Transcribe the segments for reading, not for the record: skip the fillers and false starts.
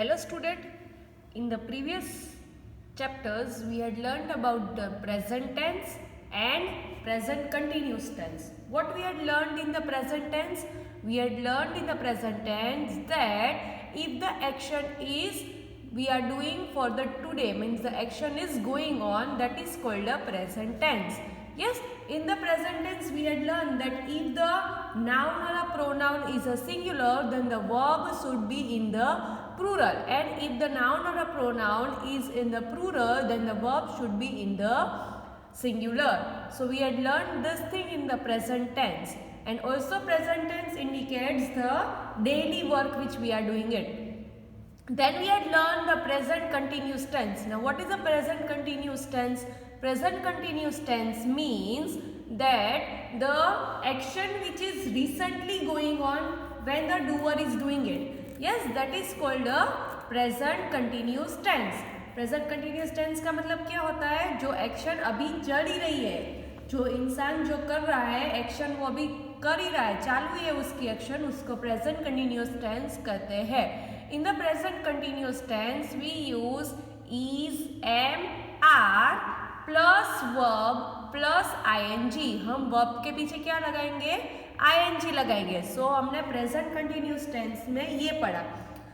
Hello student, in the previous chapters we had learned about the present tense and present continuous tense. What we had learned in the present tense? We had learned in the present tense that if the action is we are doing for the today, means the action is going on, that is called a present tense. Yes, in the present tense we had learned that if the noun or a pronoun is a singular, then the verb should be in the plural, and if the noun or a pronoun is in the plural, then the verb should be in the singular. So we had learned this thing in the present tense, and also present tense indicates the daily work which we are doing it. Then we had learned the present continuous tense. Now what is the present continuous tense? Present continuous tense means that the action which is recently going on when the doer is doing it. Yes, that is called a present continuous tense. Present continuous tense का मतलब क्या होता है? जो action अभी चल ही रही है, जो इंसान जो कर रहा है एक्शन वो अभी कर ही रहा है, चालू ही है उसकी एक्शन, उसको प्रेजेंट कंटिन्यूस टेंस कहते हैं. In the present continuous tense we use is, am, are plus verb plus ing. हम verb के पीछे क्या लगाएंगे? ing लगाएंगे. So हमने present continuous tense में ये पढ़ा.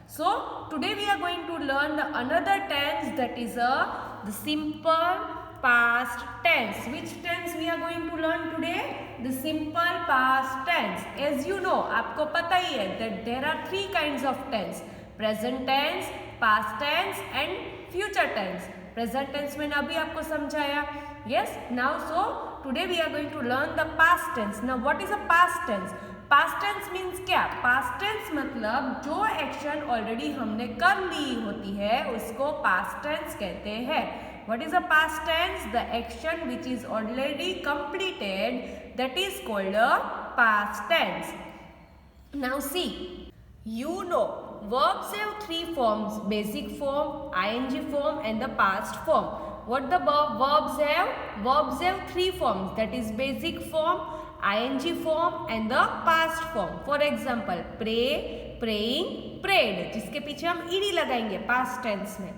So today we are going to learn the another tense, that is the simple past tense. Which tense we are going to learn today? The simple past tense. As you know, आपको पता ही है that there are three kinds of tense: present tense, past tense and future tense. Present tense मैंने अभी आपको समझाया. Yes, now so today we are going to learn the past tense. Now what is a past tense? Past tense means क्या? Past tense मतलब जो action already हमने कर ली होती है उसको past tense कहते हैं. What is a past tense? The action which is already completed, that is called a past tense. Now see, you know verbs have three forms: basic form, ing form and the past form. What the verbs have? Verbs have three forms, that is basic form, ing form and the past form. For example, pray, praying, prayed, जिसके पीछे हम ed लगाएंगे past tense में.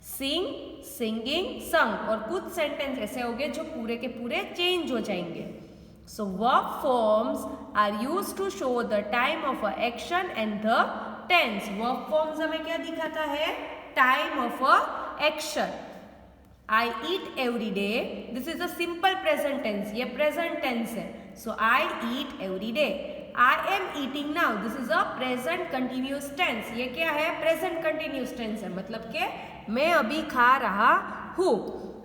Sing, singing, sung, और कुछ sentence ऐसे होंगे जो पूरे के पूरे चेंज हो जाएंगे. So verb forms are used to show the time of a action and the tense. Verb forms हमें क्या दिखाता है? Time of a action. I eat every day. This is a simple present tense. ये present tense है. So I eat every day. I am eating now. This is a present continuous tense. ये क्या है? Present continuous tense है. मतलब कि मैं अभी खा रहा हूँ.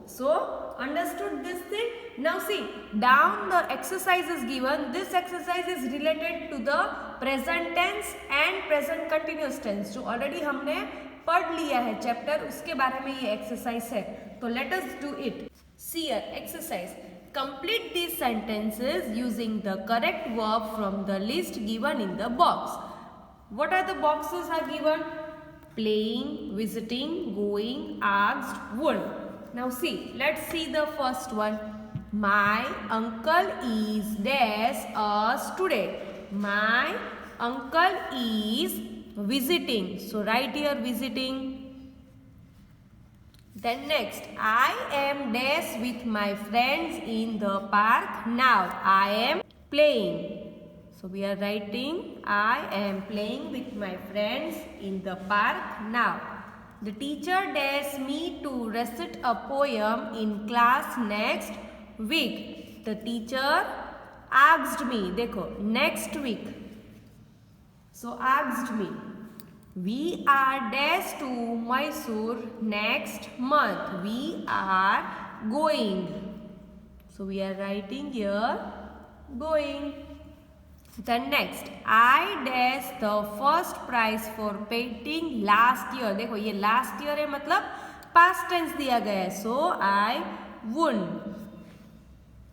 So understood this thing? Now see, down the exercise is given. This exercise is related to the present tense and present continuous tense. जो already हमने पढ़ लिया है चैप्टर, उसके बारे में ये एक्सरसाइज है. तो let us do it. See here, exercise. Complete these sentences using the correct verb from the list given in the box. What are the boxes are given? Playing, visiting, going, asked, would. Now see, let's see the first one. My uncle is dash us today. My uncle is visiting. So write here visiting. Then next, I am dash with my friends in the park now. I am playing. So we are writing I am playing with my friends in the park now. The teacher dash me to recite a poem in class next week. The teacher asked me. देखो next week. So asked me. We are dash to Mysore next month. We are going. So we are writing here going. Then next, I dash the first prize for painting last year. देखो ये last year है मतलब past tense दिया गया है. So I won.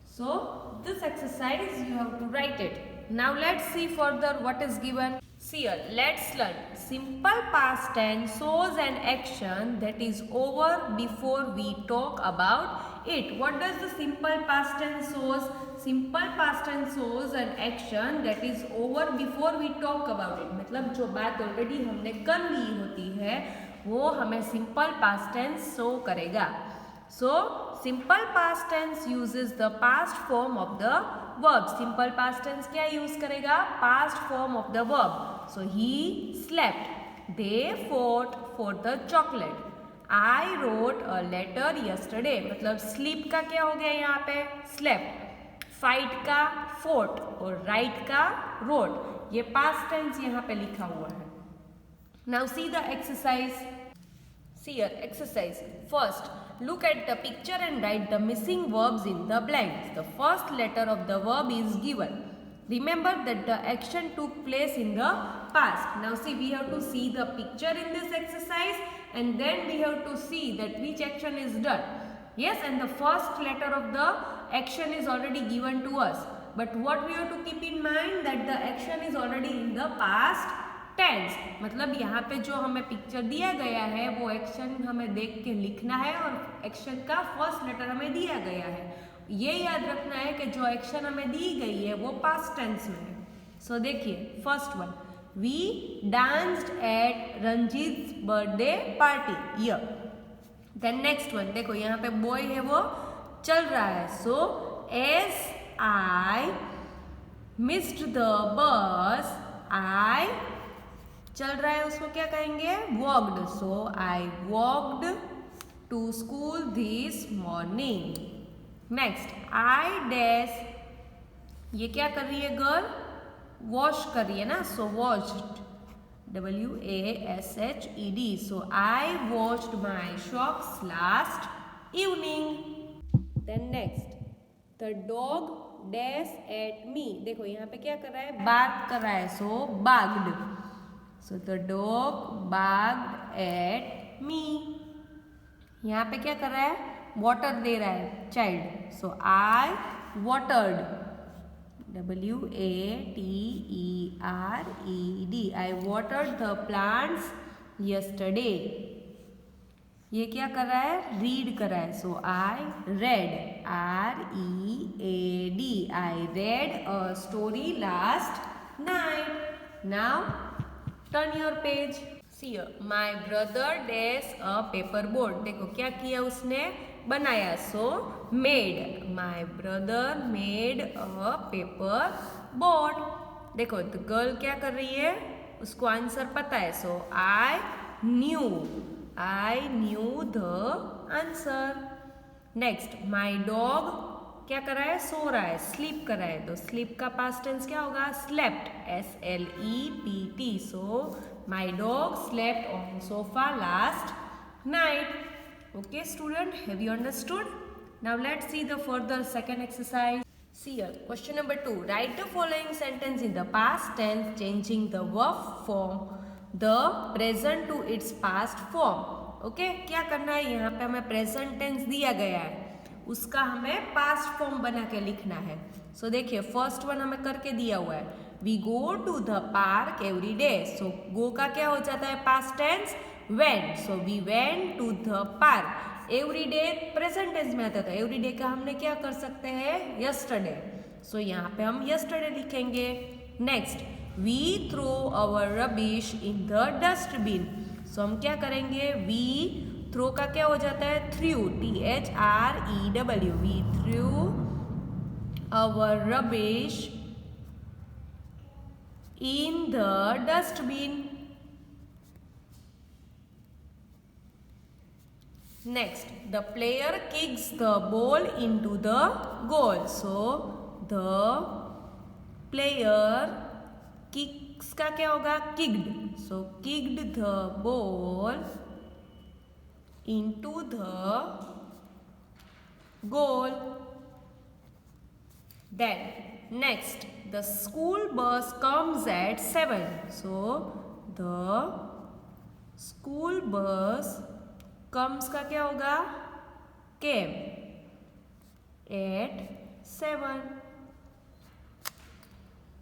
So this exercise you have to write it. Now let's see further what is given. See here, let's learn. Simple past tense shows an action that is over before we talk about it. What does the simple past tense shows? Simple past tense shows an action that is over before we talk about it. मतलब जो बात already हमने कर ली होती है वो हमें simple past tense show करेगा. So simple past tense uses the past form of the verb. Simple past tense क्या use करेगा? Past form of the verb. So he slept. They fought for the chocolate. I wrote a letter yesterday. मतलब sleep का क्या हो गया यहाँ पे? Slept. Fight का fought और write का wrote. ये past tense यहाँ पे लिखा हुआ है. Now see the exercise. See here, exercise. First, look at the picture and write the missing verbs in the blanks. The first letter of the verb is given. Remember that the action took place in the past. Now see, we have to see the picture in this exercise and then we have to see that which action is done. Yes, and the first letter of the action is already given to us. But what we have to keep in mind that the action is already in the past tense. मतलब यहाँ पे जो हमें picture दिया गया है वो action हमें देख के लिखना है और एक्शन का फर्स्ट लेटर हमें दिया गया है. ये याद रखना है कि जो एक्शन हमें दी गई है वो पास्ट टेंस में है. सो देखिए first one, we danced at Ranjit birthday party year. Then next one देखो यहाँ पे बॉय है वो चल रहा है. So as I missed the bus, I चल रहा है उसको क्या कहेंगे? Walked. So I walked to school this morning. Next, I dash, ये क्या कर रही है गर्ल? वॉश कर रही है ना. So washed, WASHED. So I washed my socks last evening. Then next, the dog dash at me. देखो यहाँ पे क्या कर रहा है? बार्क कर रहा है. सो barged. So the dog barked at me. यहाँ पे क्या कर रहा है? वाटर दे रहा है child. So I watered, WATERED. I watered the plants yesterday. ये क्या कर रहा है? रीड कर रहा है. सो I read, READ. I read a story last night. Now turn your page. See here, my brother dash a paper board. देखो क्या किया उसने? बनाया. So made, my brother made a paper board. देखो तो गर्ल क्या कर रही है? उसको आंसर पता है. So I knew the answer. Next, my dog क्या कर रहा है? सो रहा है, स्लीप कर रहा है. तो स्लीप का पास्ट टेंस क्या होगा? Slept, SLEPT. So my dog slept on sofa last night. Okay student, have you understood? Now let's see the further second exercise. See here, question number 2. Write the following sentence in the past tense, changing the verb form, the present to its past form. Okay क्या करना है? यहाँ पे हमें present tense दिया गया है, उसका हमें पास्ट फॉर्म बना के लिखना है. सो देखिए फर्स्ट वन हमें करके दिया हुआ है. We go to the park every day. So go का क्या हो जाता है? Past tense went. So we went to the park. Every day present tense में आता था. एवरी डे का हमने क्या कर सकते हैं? यस्टरडे. सो यहाँ पे हम यस्टरडे लिखेंगे. Next, we throw our rubbish in the dustbin. So हम क्या करेंगे? वी थ्रो का क्या हो जाता है? Through, THREW. We threw our rubbish in the dustbin. Next, the player kicks the ball into the goal. So the player kicks का क्या होगा? Kicked. So kicked the ball into the goal. Then next, the school bus comes at 7. So the school bus comes का क्या होगा? Came at 7.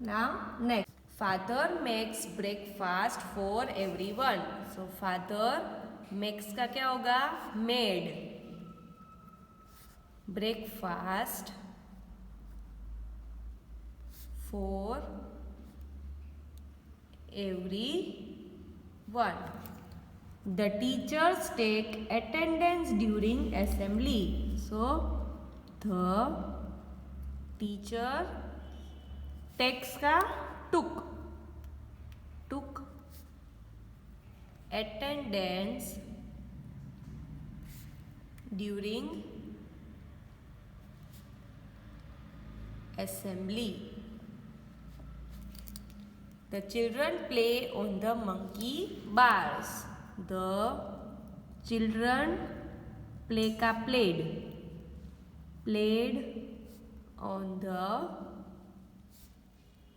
Now next, father makes breakfast for everyone. So father makes का क्या होगा? Made breakfast for everyone. The teachers take attendance during assembly. So the teacher takes का took attendance during assembly. The children play on the monkey bars. The children play का played on the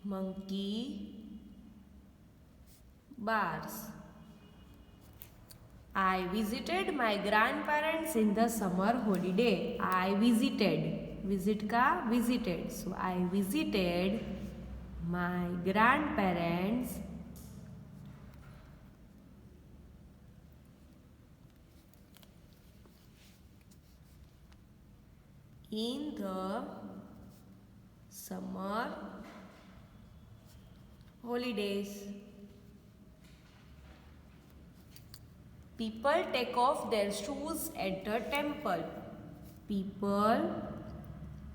monkey bars. I visited my grandparents in the summer holiday. I visited, visit का visited. So I visited my grandparents in the summer holidays. People take off their shoes at the temple. People,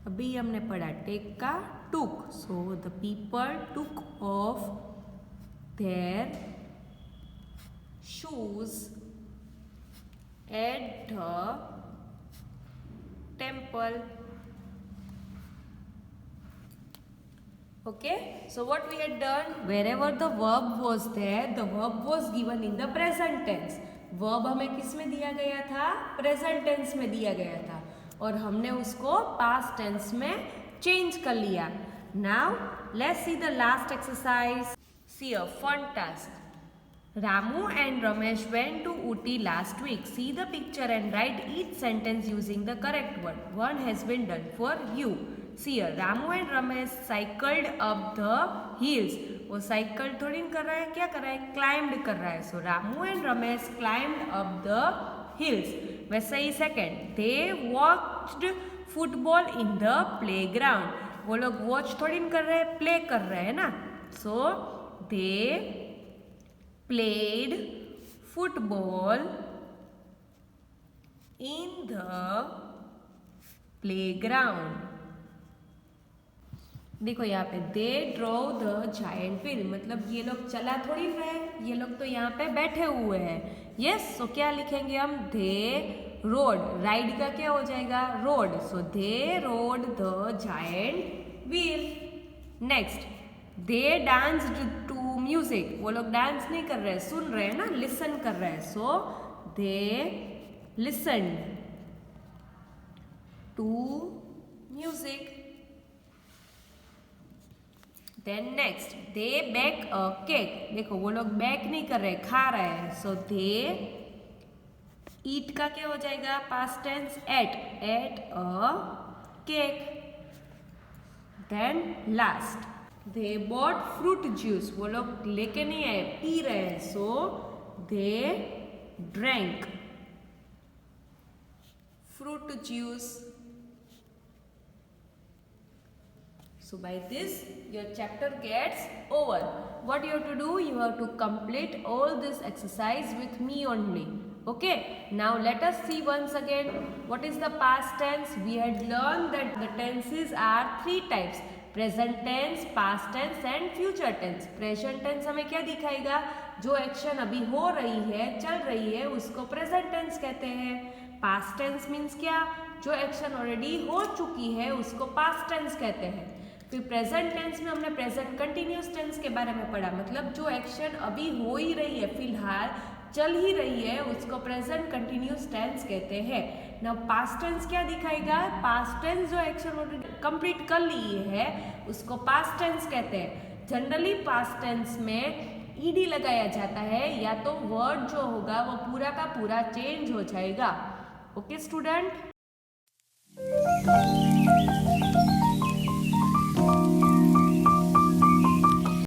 अभी हमने पढ़ा take का took. So the people took off their shoes at the temple. Okay, so what we had done, wherever the verb was there, the verb was given in the present tense. verb हमें किस में दिया गया था? Present tense में दिया गया था और हमने उसको पास्ट टेंस में चेंज कर लिया. Now let's see the last exercise. See a fun task. Ramu and Ramesh went to Ooty last week. See the picture and write each sentence using the correct word. One has been done for you. See here, Ramu and Ramesh cycled up the hills. वो cycle थोड़ी कर रहा है, क्या कर रहा है? Climbed कर रहा है. So Ramu and Ramesh climbed up the hills. वैसे ही second, they watched football in the playground. वो लोग वॉच थोड़ी कर रहे हैं, प्ले कर रहे हैं ना. सो दे played football in the playground. देखो यहाँ पे दे ड्रॉव द जायंट व्हील, मतलब ये लोग चला थोड़ी रहे, ये लोग तो यहाँ पे बैठे हुए हैं. यस, सो क्या लिखेंगे हम? दे रोड. राइड का क्या हो जाएगा? Rode. So they rode the giant wheel. Next, they danced to music. वो लोग डांस नहीं कर रहे हैं, सुन रहे हैं ना, लिसन कर रहे हैं. So they listened to music. Then next, they bake a cake. देखो वो लोग बेक नहीं कर रहे, खा रहे हैं. सो दे ईट का क्या हो जाएगा? Past tense ate a cake. Then last, they bought fruit juice. वो लोग लेके नहीं आए, पी रहे हैं. So they drank fruit juice. So by this your chapter gets over. What you have to do? You have to complete all this exercise with me only. Okay. Now let us see once again what is the past tense. We had learned that the tenses are three types: present tense, past tense and future tense. Present tense हमें क्या दिखाएगा? जो action अभी हो रही है, चल रही है, उसको प्रेजेंट टेंस कहते हैं. पास्ट टेंस मीन्स क्या? जो एक्शन ऑलरेडी हो चुकी है उसको पास्ट टेंस कहते हैं. फिर प्रेजेंट टेंस में हमने प्रेजेंट कंटिन्यूस टेंस के बारे में पढ़ा, मतलब जो एक्शन अभी हो ही रही है, फिलहाल चल ही रही है, उसको प्रेजेंट कंटिन्यूस टेंस कहते हैं. ना पास्ट टेंस क्या दिखाएगा? पास्ट टेंस जो एक्शन ऑलरेडी कंप्लीट कर ली है उसको पास्ट टेंस कहते हैं. जनरली पास्ट टेंस में ईडी लगाया जाता है, या तो वर्ड जो होगा वो पूरा का पूरा चेंज हो जाएगा. Okay student.